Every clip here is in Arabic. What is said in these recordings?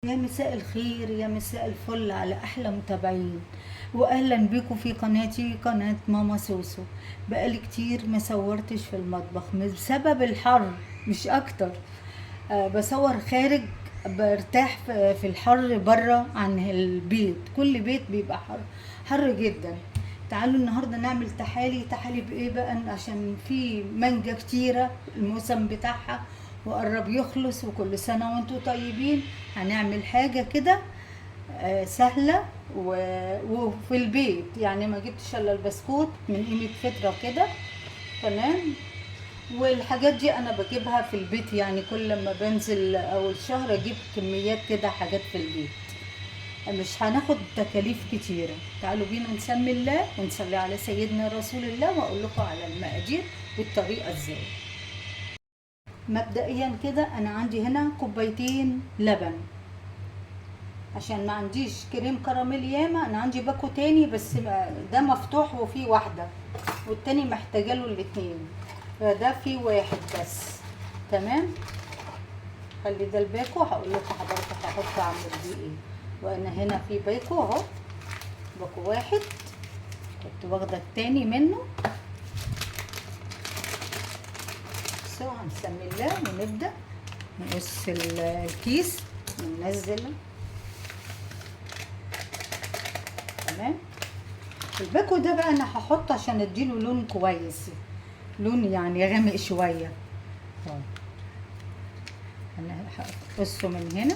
يا مساء الخير، يا مساء الفل على احلى متابعين، واهلا بيكم في قناتي قناة ماما سوسو. بقالي كتير ما صورتش في المطبخ بسبب الحر، مش اكتر. بصور خارج، برتاح في الحر بره عن البيت. كل بيت بيبقى حر، حر جدا. تعالوا النهارده نعمل تحالي بايه بقى؟ عشان في مانجا كتيره، الموسم بتاعها وقرب يخلص، وكل سنه وانتم طيبين. هنعمل حاجه كده سهله وفي البيت. يعني ما جبتش الا البسكوت من قيمه فتره كده، تمام. والحاجات دي انا بجيبها في البيت، يعني كل لما بنزل اول شهر اجيب كميات كده حاجات في البيت. مش هناخد تكاليف كتيرة. تعالوا بينا نسمي الله ونصلي على سيدنا رسول الله، واقول لكم على المقادير والطريقة ازاي. مبدئيا كده انا عندي هنا كوبايتين لبن، عشان ما عنديش كريم كراميل ياما. انا عندي باكو تاني بس ده مفتوح وفيه واحدة، والتاني محتاجه له الاتنين، فده فيه واحد بس، تمام. خلي ده الباكو، هقول لكم حضرتك هحط اعمل بيه ايه. وانا هنا في باكو اهو، باكو واحد كنت واخده التاني منه. بصوا، هنسمي الله ونبدا نقص الكيس وننزل، تمام. الباكو ده بقى انا هحطه عشان اديله لون كويس، لون يعني غامق شويه. انا هقصه من هنا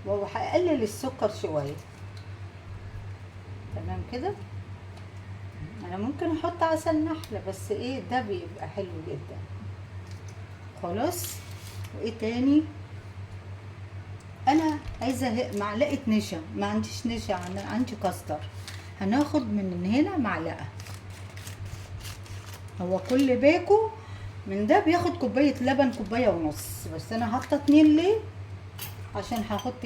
وهقلل السكر شويه، تمام كده. انا ممكن احط عسل نحله، بس ايه ده بيبقى حلو جدا. خلاص. وايه تاني؟ انا عايزه معلقه نشا، ما عنديش نشا، انا عندي كاستر. هناخد من هنا معلقه. هو كل باكو من ده بياخد كوبايه لبن، كوبايه ونص، بس انا حاطه 2 ليه؟ عشان هحط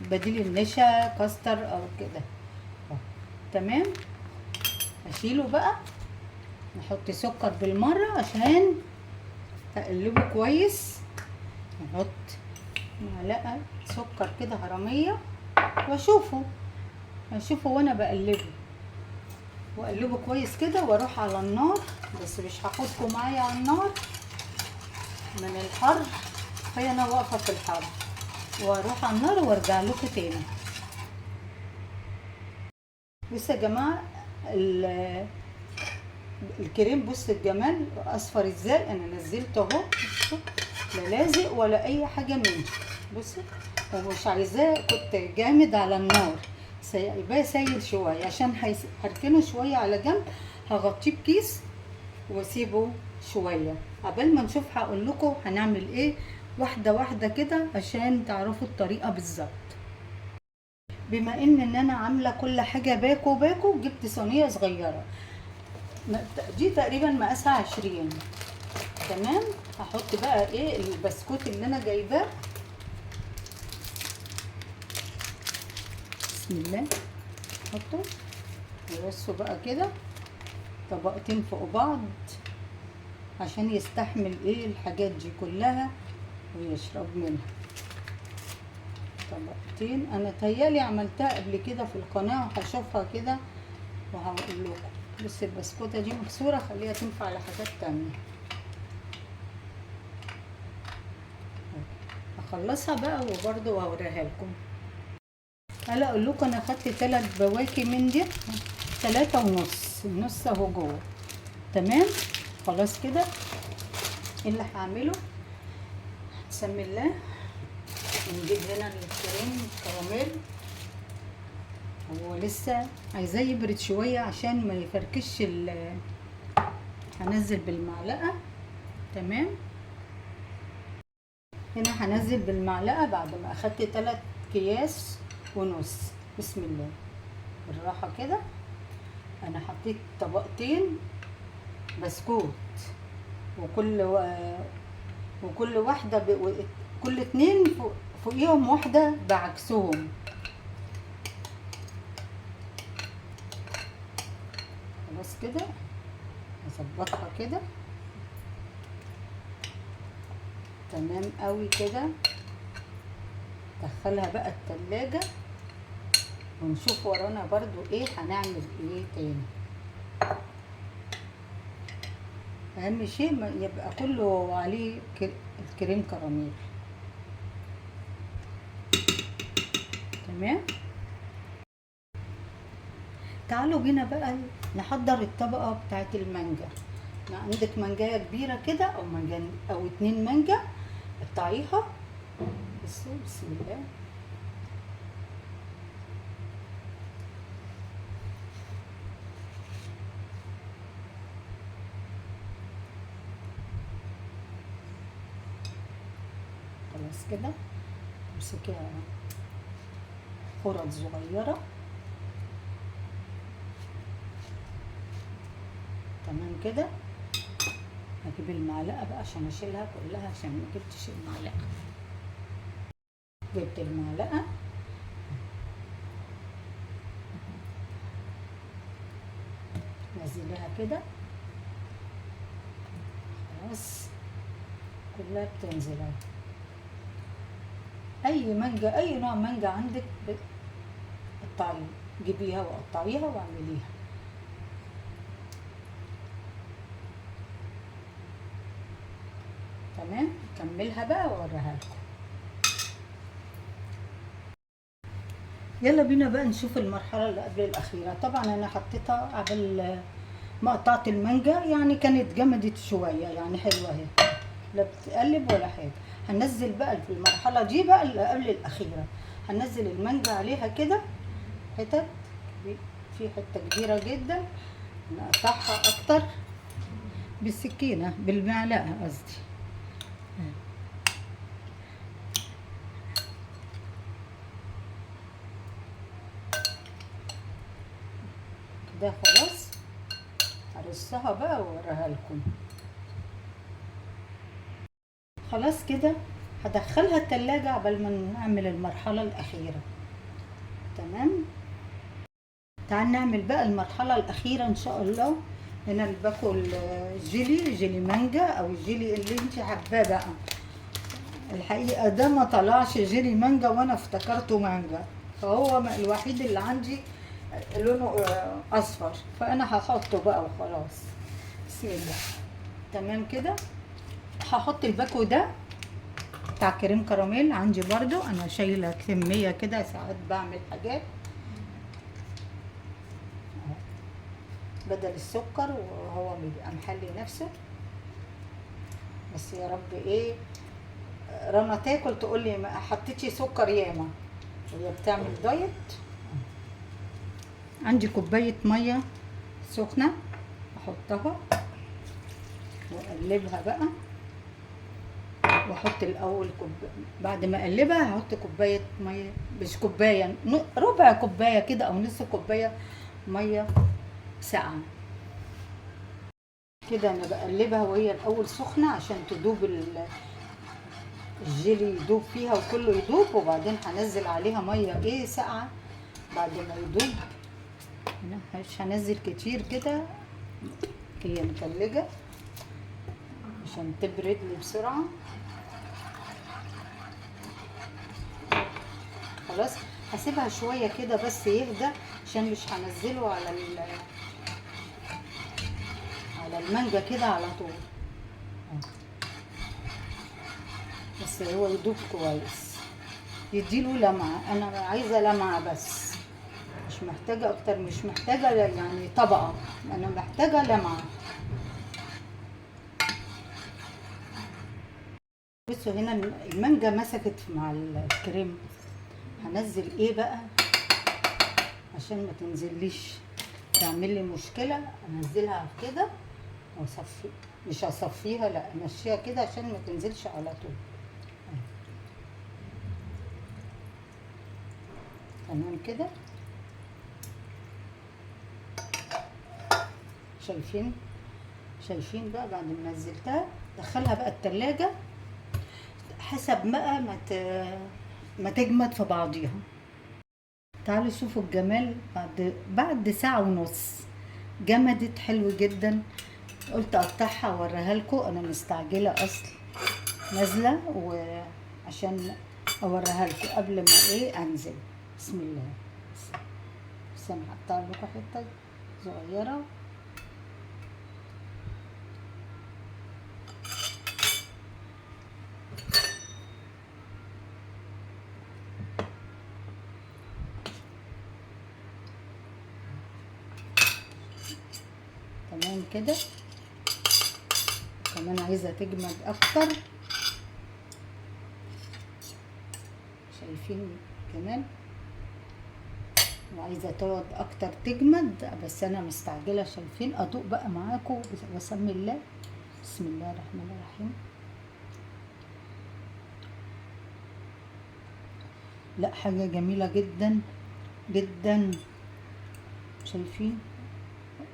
بديل النشا كاستر او كده. تمام. اشيله بقى، نحط سكر بالمره عشان اقلبه كويس. نحط معلقه سكر كده هرميه، واشوفه وانا بقلبه، واقلبه كويس كده، واروح على النار. بس مش هاخدكم معايا على النار من الحر، فهي انا واقفه في الحر، واروح على النار وارجع لكم تاني. بصوا يا جماعه، الكريم، بص الجمال اصفر ازاي. انا نزلته اهو، بصوا، لا لازق ولا اي حاجه منه. بصوا، ومش عايزاه كنت جامد على النار، سايباه سايل شويه عشان هركنه شويه على جنب. هغطيه بكيس واسيبه شويه قبل ما نشوف. هقول لكم هنعمل ايه واحده واحده كده عشان تعرفوا الطريقه بالظبط. بما ان انا عامله كل حاجه باكو باكو، جبت صينيه صغيره، دي تقريبا مقاسها 20، تمام. هحط بقى ايه البسكوت اللي انا جايباه. بسم الله، احطه ورصه بقى كده طبقتين فوق بعض، عشان يستحمل ايه الحاجات دي كلها ويشرب منها. طبقتين، انا تهيالي عملتها قبل كده في القناه وهشوفها كده وهقول لكم. بس البسكوته دي مكسوره، خليها تنفع على حاجات تانية. هخلصها بقى وبرده هوريها لكم. هلا اقول لكم، انا خدت 3 بواكي من دي، 3 ونص، النص اهو جوه، تمام. خلاص كده. ايه اللي هعمله؟ بسم الله، نجيب هنا الكريم كراميل. هو لسه عايزاه يبرد شويه عشان ما يفركش هنزل بالمعلقه، تمام. هنا هنزل بالمعلقه بعد ما اخدت 3 اكياس ونص. بسم الله، بالراحه كده. انا حطيت طبقتين بسكوت، وكل واحده كل 2 فوقيهم واحده بعكسهم. خلاص كده، هظبطها كده تمام قوي كده. ندخلها بقى التلاجة ونشوف ورانا برضو ايه هنعمل ايه تاني. اهم شيء يبقى كله عليه الكريم كراميل. تمام. تعالوا بينا بقى نحضر الطبقة بتاعت المانجا. عندك مانجاية كبيرة كده او مانجا او 2 مانجا، قطعيها. بسم الله. خلاص كده امسكيها خرط صغيرة. تمام كده. هجيب المعلقة بقى عشان اشيلها كلها عشان ما جبتش المعلقة. جبت المعلقة. نزلها كده. خلاص كلها بتنزل اهي. اي مانجا، اي نوع مانجا عندك قطعي، جيبيها وقطعيها واعمليها. تمام. كملها بقى واوريها لكم. يلا بينا بقى نشوف المرحله اللي قبل الاخيره. طبعا انا حطيتها قبل ما قطعت المانجا، يعني كانت جمدت شويه، يعني حلوه اهي، لا بتقلب ولا حاجه. هننزل بقى في المرحله دي بقى اللي قبل الاخيره، هننزل المانجا عليها كده حتت. في حته كبيره جدا نقطعها اكتر بالسكينه، بالمعلقه قصدي. كده خلاص. هرصها بقى واوريها لكم. خلاص كده هدخلها التلاجة عبال ما نعمل المرحلة الأخيرة. تمام. تعال نعمل بقى المرحلة الأخيرة إن شاء الله. هنا باكل جيلي مانجا أو الجيلي اللي انت حباه بقى. الحقيقة ده ما طلعش جيلي مانجا وأنا افتكرته مانجا، فهو الوحيد اللي عندي لونه أصفر، فأنا هحطه بقى وخلاص. بسم الله. تمام كده. هحط الباكو ده بتاع كريم كراميل عندي برضو، انا شايله كميه كده، ساعات بعمل حاجات بدل السكر وهو بيبقى محلي نفسه. بس يا رب ايه رنا تاكل تقول لي ما حطيتش سكر ياما، وهي بتعمل دايت. عندي كوبايه ميه سخنه احطها واقلبها بقى، واحط الاول بعد ما اقلبها هحط كوبايه ميه، مش كوبايه، ربع كوبايه كده او نص كوبايه ميه ساقعه كده. انا بقلبها وهي الاول سخنه عشان تدوب الجيلي يدوب فيها وكله يدوب، وبعدين هنزل عليها ميه ايه ساقعه بعد ما يدوب. مش هنزل كتير كده، هي متلجه عشان تبرد لي بسرعه. خلاص هسيبها شويه كده بس يهدى، عشان مش هنزله على المانجا كده على طول، بس هو يدوب كويس، يديله لمعه. انا عايزه لمعه بس، مش محتاجه اكتر، مش محتاجه يعني طبقه، انا محتاجه لمعه. بصوا هنا المانجا مسكت مع الكريم. هنزل ايه بقى عشان ما تنزليش تعمل لي مشكله. انزلها كده واصفي، مش اصفيها، لا امشيها كده عشان ما تنزلش على طول. تمام كده. شايفين بقى بعد ما نزلتها دخلها بقى التلاجة حسب بقى ما تجمد في بعضيها. تعالوا شوفوا الجمال بعد ساعة ونص جمدت حلو جدا. قلت اقطعها واوريها لكم، انا مستعجله اصل نازله وعشان اوريها لكم قبل ما ايه انزل. بسم الله. بس انا هقطع لكم حته صغيره. تمام كده. كمان عايزه تجمد اكتر، شايفين كمان، وعايزه تقعد اكتر تجمد، بس انا مستعجله. شايفين؟ ادوق بقى معاكم واسمي الله. بسم الله الرحمن الرحيم. لا حاجه جميله جدا جدا. شايفين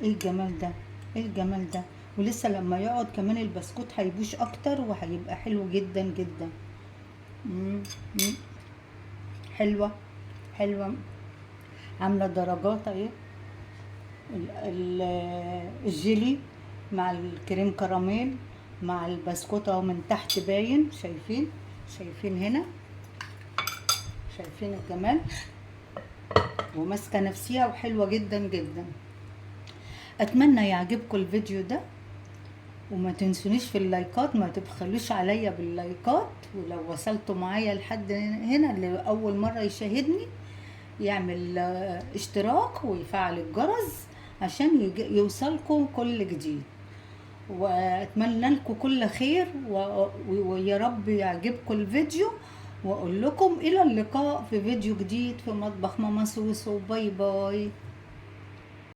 ايه الجمال ده؟ ايه الجمال ده؟ ولسه لما يقعد كمان البسكوت هيبوش اكتر وهيبقى حلو جدا جدا. مم. مم. حلوه حلوه. عامله درجات اهي. الجيلي مع الكريم كراميل مع البسكوت اهو من تحت باين. شايفين؟ شايفين هنا؟ شايفين الجمال؟ وماسكه نفسيها وحلوه جدا جدا. اتمنى يعجبكم الفيديو ده، وما تنسونيش في اللايكات، ما تبخلوش عليا باللايكات. ولو وصلتوا معايا لحد هنا اللي اول مره يشاهدني يعمل اشتراك ويفعل الجرس عشان يوصلكم كل جديد. واتمنى لكم كل خير ويا رب يعجبكم الفيديو. واقول لكم الى اللقاء في فيديو جديد في مطبخ ماما سوسو. باي باي.